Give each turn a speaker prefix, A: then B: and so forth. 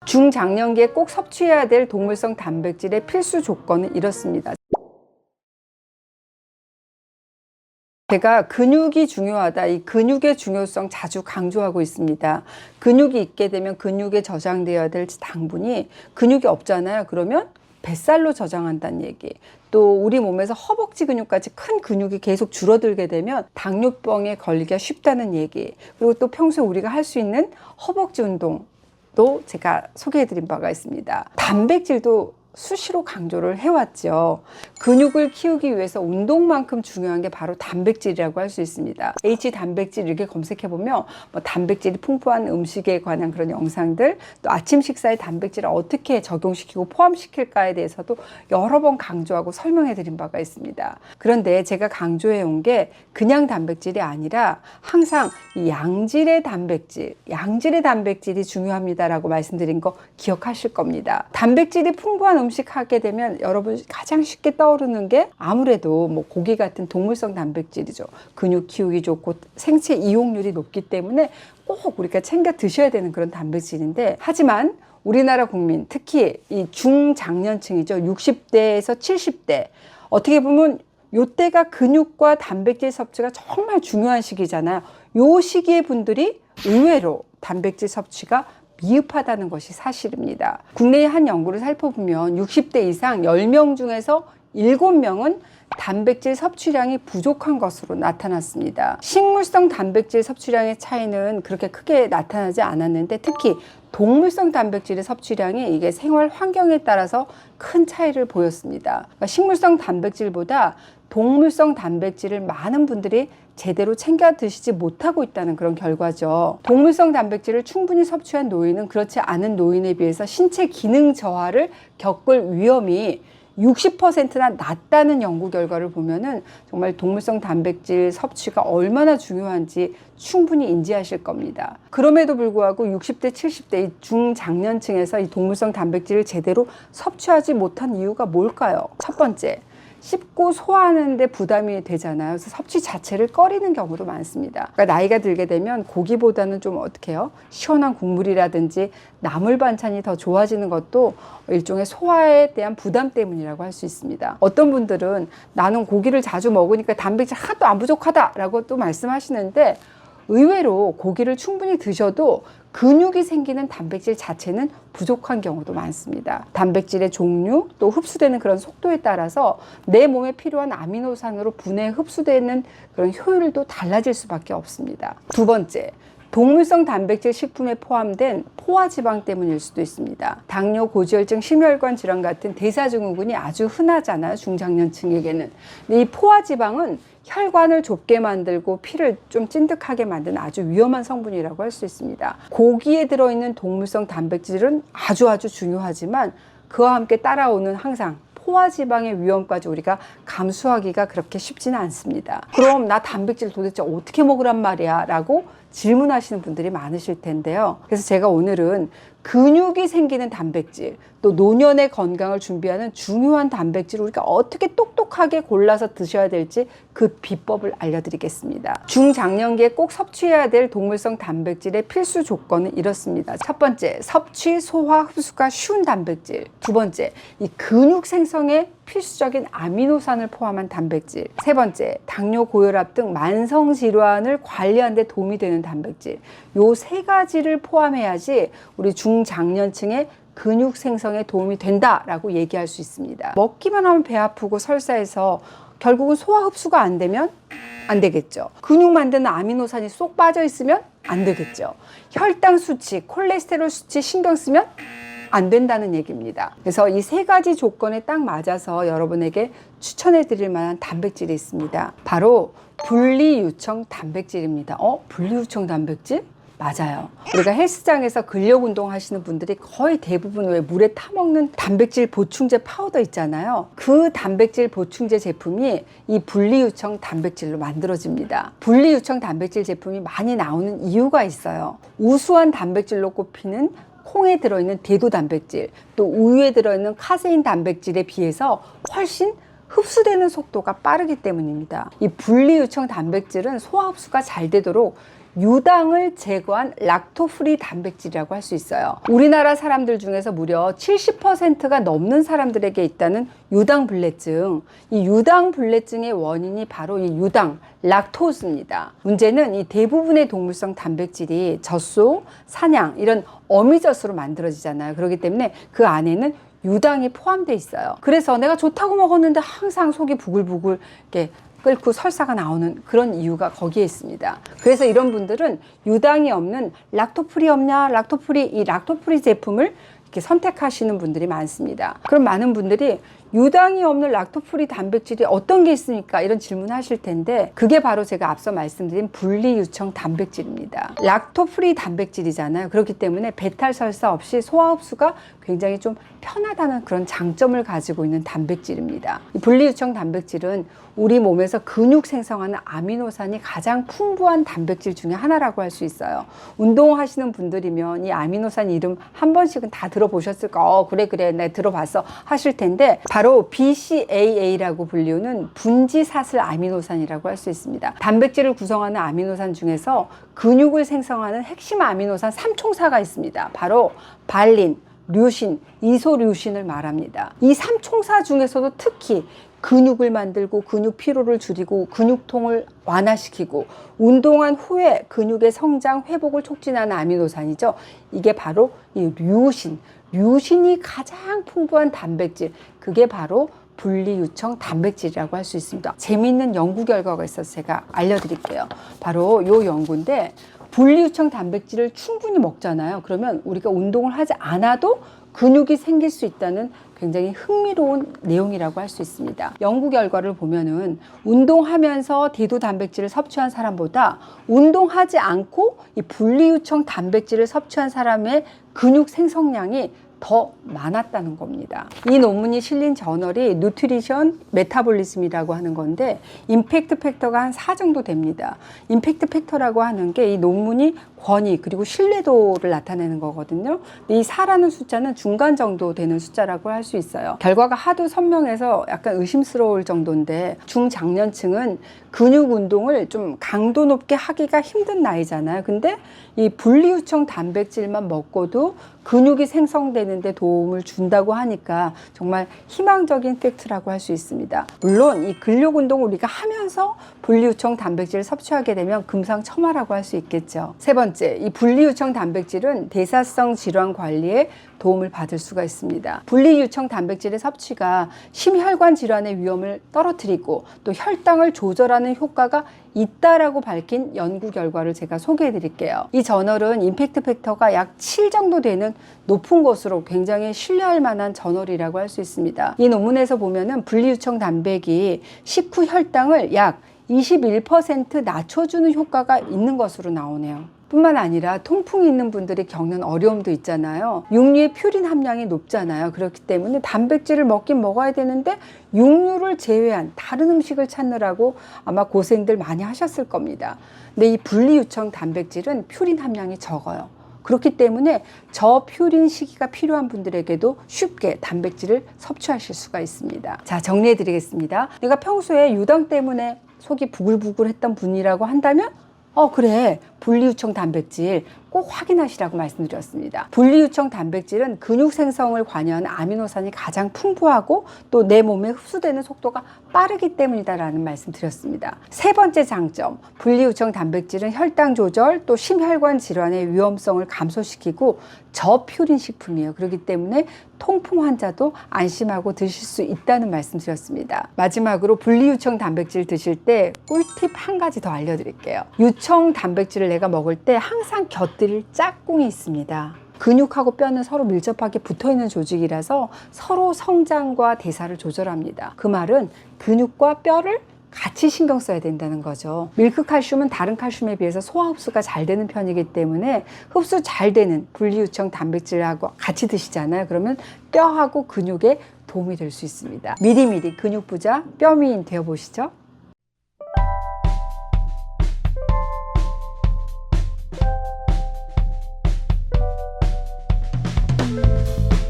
A: 중장년기에 꼭 섭취해야 될 동물성 단백질의 필수 조건은 이렇습니다. 제가 근육이 중요하다, 이 근육의 중요성 자주 강조하고 있습니다. 근육이 있게 되면 근육에 저장되어야 될 당분이 근육이 없잖아요. 그러면 뱃살로 저장한다는 얘기. 또 우리 몸에서 허벅지 근육까지 큰 근육이 계속 줄어들게 되면 당뇨병에 걸리기가 쉽다는 얘기. 그리고 또 평소에 우리가 할 수 있는 허벅지 운동도 제가 소개해 드린 바가 있습니다. 단백질도 수시로 강조를 해왔죠. 근육을 키우기 위해서 운동만큼 중요한 게 바로 단백질이라고 할 수 있습니다. H 단백질 이렇게 검색해보면 뭐 단백질이 풍부한 음식에 관한 그런 영상들, 또 아침 식사에 단백질을 어떻게 적용시키고 포함시킬까에 대해서도 여러 번 강조하고 설명해 드린 바가 있습니다. 그런데 제가 강조해 온 게 그냥 단백질이 아니라 항상 이 양질의 단백질이 중요합니다라고 말씀드린 거 기억하실 겁니다. 단백질이 풍부한 음식 하게 되면 여러분 가장 쉽게 떠오르는 게 아무래도 뭐 고기 같은 동물성 단백질이죠. 근육 키우기 좋고 생체 이용률이 높기 때문에 꼭 우리가 챙겨 드셔야 되는 그런 단백질인데, 하지만 우리나라 국민, 특히 이 중장년층이죠. 60대에서 70대, 어떻게 보면 요때가 근육과 단백질 섭취가 정말 중요한 시기잖아요. 요 시기의 분들이 의외로 단백질 섭취가 미흡하다는 것이 사실입니다. 국내의 한 연구를 살펴보면 60대 이상 10명 중에서 7명은 단백질 섭취량이 부족한 것으로 나타났습니다. 식물성 단백질 섭취량의 차이는 그렇게 크게 나타나지 않았는데, 특히 동물성 단백질의 섭취량이 이게 생활 환경에 따라서 큰 차이를 보였습니다. 그러니까 식물성 단백질보다 동물성 단백질을 많은 분들이 제대로 챙겨 드시지 못하고 있다는 그런 결과죠. 동물성 단백질을 충분히 섭취한 노인은 그렇지 않은 노인에 비해서 신체 기능 저하를 겪을 위험이 60%나 낮다는 연구 결과를 보면은 정말 동물성 단백질 섭취가 얼마나 중요한지 충분히 인지하실 겁니다. 그럼에도 불구하고 60대, 70대 이 중장년층에서 이 동물성 단백질을 제대로 섭취하지 못한 이유가 뭘까요? 첫 번째, 씹고 소화하는데 부담이 되잖아요. 그래서 섭취 자체를 꺼리는 경우도 많습니다. 그러니까 나이가 들게 되면 고기보다는 좀 어떻게 해요? 시원한 국물이라든지 나물 반찬이 더 좋아지는 것도 일종의 소화에 대한 부담 때문이라고 할 수 있습니다. 어떤 분들은 나는 고기를 자주 먹으니까 단백질 하나도 안 부족하다라고 또 말씀하시는데, 의외로 고기를 충분히 드셔도 근육이 생기는 단백질 자체는 부족한 경우도 많습니다. 단백질의 종류, 또 흡수되는 그런 속도에 따라서 내 몸에 필요한 아미노산으로 분해 흡수되는 그런 효율도 달라질 수밖에 없습니다. 두 번째, 동물성 단백질 식품에 포함된 포화지방 때문일 수도 있습니다. 당뇨, 고지혈증, 심혈관 질환 같은 대사증후군이 아주 흔하잖아요, 중장년층에게는. 근데 이 포화지방은 혈관을 좁게 만들고 피를 좀 찐득하게 만드는 아주 위험한 성분이라고 할 수 있습니다. 고기에 들어있는 동물성 단백질은 아주 중요하지만 그와 함께 따라오는 항상 포화지방의 위험까지 우리가 감수하기가 그렇게 쉽지는 않습니다. 그럼 나 단백질 도대체 어떻게 먹으란 말이야? 라고 질문하시는 분들이 많으실 텐데요. 그래서 제가 오늘은 근육이 생기는 단백질, 또 노년의 건강을 준비하는 중요한 단백질을 우리가 어떻게 똑똑하게 골라서 드셔야 될지 그 비법을 알려드리겠습니다. 중장년기에 꼭 섭취해야 될 동물성 단백질의 필수 조건은 이렇습니다. 첫 번째, 섭취, 소화, 흡수가 쉬운 단백질. 두 번째, 이 근육 생성에 필수적인 아미노산을 포함한 단백질. 세 번째, 당뇨, 고혈압 등 만성 질환을 관리하는 데 도움이 되는 단백질. 요 세 가지를 포함해야지 우리 중장년층의 근육 생성에 도움이 된다라고 얘기할 수 있습니다. 먹기만 하면 배 아프고 설사해서 결국은 소화 흡수가 안 되면 안 되겠죠. 근육 만드는 아미노산이 쏙 빠져 있으면 안 되겠죠. 혈당 수치, 콜레스테롤 수치 신경 쓰면 안 된다는 얘기입니다. 그래서 이 세 가지 조건에 딱 맞아서 여러분에게 추천해 드릴 만한 단백질이 있습니다. 바로 분리유청 단백질입니다. 분리유청 단백질? 맞아요. 우리가 헬스장에서 근력 운동 하시는 분들이 거의 대부분 왜 물에 타먹는 단백질 보충제 파우더 있잖아요. 그 단백질 보충제 제품이 이 분리유청 단백질로 만들어집니다. 분리유청 단백질 제품이 많이 나오는 이유가 있어요. 우수한 단백질로 꼽히는 콩에 들어있는 대도 단백질, 또 우유에 들어있는 카세인 단백질에 비해서 훨씬 흡수되는 속도가 빠르기 때문입니다. 이 분리유청 단백질은 소화 흡수가 잘 되도록 유당을 제거한 락토프리 단백질이라고 할 수 있어요. 우리나라 사람들 중에서 무려 70%가 넘는 사람들에게 있다는 유당불내증. 이 유당불내증의 원인이 바로 이 유당, 락토스입니다. 문제는 이 대부분의 동물성 단백질이 젖소, 사냥 이런 어미젖으로 만들어지잖아요. 그렇기 때문에 그 안에는 유당이 포함되어 있어요. 그래서 내가 좋다고 먹었는데 항상 속이 부글부글 이렇게 끓고 설사가 나오는 그런 이유가 거기에 있습니다. 그래서 이런 분들은 유당이 없는 락토프리 없냐? 이 락토프리 제품을 이렇게 선택하시는 분들이 많습니다. 그럼 많은 분들이 유당이 없는 락토프리 단백질이 어떤 게 있습니까? 이런 질문 하실 텐데 그게 바로 제가 앞서 말씀드린 분리유청 단백질입니다. 락토프리 단백질이잖아요. 그렇기 때문에 배탈 설사 없이 소화 흡수가 굉장히 좀 편하다는 그런 장점을 가지고 있는 단백질입니다. 이 분리유청 단백질은 우리 몸에서 근육 생성하는 아미노산이 가장 풍부한 단백질 중에 하나라고 할 수 있어요. 운동하시는 분들이면 이 아미노산 이름 한 번씩은 다 들어보셨을 거. 그래 내 들어봤어 하실 텐데 바로 BCAA라고 불리우는 분지사슬 아미노산이라고 할 수 있습니다. 단백질을 구성하는 아미노산 중에서 근육을 생성하는 핵심 아미노산 3총사가 있습니다. 바로 발린, 류신, 이소류신을 말합니다. 이 3총사 중에서도 특히 근육을 만들고 근육 피로를 줄이고 근육통을 완화시키고 운동한 후에 근육의 성장 회복을 촉진하는 아미노산이죠. 이게 바로 이 류신이 가장 풍부한 단백질, 그게 바로 분리유청 단백질이라고 할 수 있습니다. 재미있는 연구 결과가 있어서 제가 알려드릴게요. 바로 이 연구인데 분리유청 단백질을 충분히 먹잖아요. 그러면 우리가 운동을 하지 않아도 근육이 생길 수 있다는 굉장히 흥미로운 내용이라고 할 수 있습니다. 연구 결과를 보면은 운동하면서 대두 단백질을 섭취한 사람보다 운동하지 않고 이 분리유청 단백질을 섭취한 사람의 근육 생성량이 더 많았다는 겁니다. 이 논문이 실린 저널이 뉴트리션 메타볼리즘이라고 하는 건데 임팩트 팩터가 한 4 정도 됩니다. 임팩트 팩터라고 하는 게 이 논문이 권위 그리고 신뢰도를 나타내는 거거든요. 이 4라는 숫자는 중간 정도 되는 숫자라고 할 수 있어요. 결과가 하도 선명해서 약간 의심스러울 정도인데 중장년층은 근육 운동을 좀 강도 높게 하기가 힘든 나이잖아요. 근데 이 분리유청 단백질만 먹고도 근육이 생성되는 데 도움을 준다고 하니까 정말 희망적인 팩트라고 할 수 있습니다. 물론 이 근력 운동을 우리가 하면서 분리유청 단백질을 섭취하게 되면 금상첨화라고 할 수 있겠죠. 세 번째, 이 분리유청 단백질은 대사성 질환 관리에 도움을 받을 수가 있습니다. 분리유청 단백질의 섭취가 심혈관 질환의 위험을 떨어뜨리고 또 혈당을 조절하는 효과가 있다라고 밝힌 연구 결과를 제가 소개해 드릴게요. 이 저널은 임팩트 팩터가 약 7 정도 되는 높은 것으로 굉장히 신뢰할 만한 저널이라고 할 수 있습니다. 이 논문에서 보면은 분리유청 단백이 식후 혈당을 약 21% 낮춰주는 효과가 있는 것으로 나오네요. 뿐만 아니라 통풍이 있는 분들이 겪는 어려움도 있잖아요. 육류의 퓨린 함량이 높잖아요. 그렇기 때문에 단백질을 먹긴 먹어야 되는데 육류를 제외한 다른 음식을 찾느라고 아마 고생들 많이 하셨을 겁니다. 근데 이 분리유청 단백질은 퓨린 함량이 적어요. 그렇기 때문에 저퓨린 시기가 필요한 분들에게도 쉽게 단백질을 섭취하실 수가 있습니다. 자, 정리해 드리겠습니다. 내가 평소에 유당 때문에 속이 부글부글 했던 분이라고 한다면 그래, 분리유청 단백질 꼭 확인하시라고 말씀드렸습니다. 분리유청 단백질은 근육 생성을 관여하는 아미노산이 가장 풍부하고 또 내 몸에 흡수되는 속도가 빠르기 때문이다라는 말씀 드렸습니다. 세 번째 장점, 분리유청 단백질은 혈당 조절 또 심혈관 질환의 위험성을 감소시키고 저퓨린 식품이에요. 그렇기 때문에 통풍 환자도 안심하고 드실 수 있다는 말씀 드렸습니다. 마지막으로 분리유청 단백질 드실 때 꿀팁 한 가지 더 알려드릴게요. 유청 단백질을 내가 먹을 때 항상 곁들일 짝꿍이 있습니다. 근육하고 뼈는 서로 밀접하게 붙어있는 조직이라서 서로 성장과 대사를 조절합니다. 그 말은 근육과 뼈를 같이 신경 써야 된다는 거죠. 밀크 칼슘은 다른 칼슘에 비해서 소화 흡수가 잘 되는 편이기 때문에 흡수 잘 되는 분리유청 단백질하고 같이 드시잖아요. 그러면 뼈하고 근육에 도움이 될 수 있습니다. 미리미리 근육 부자 뼈 미인 되어보시죠.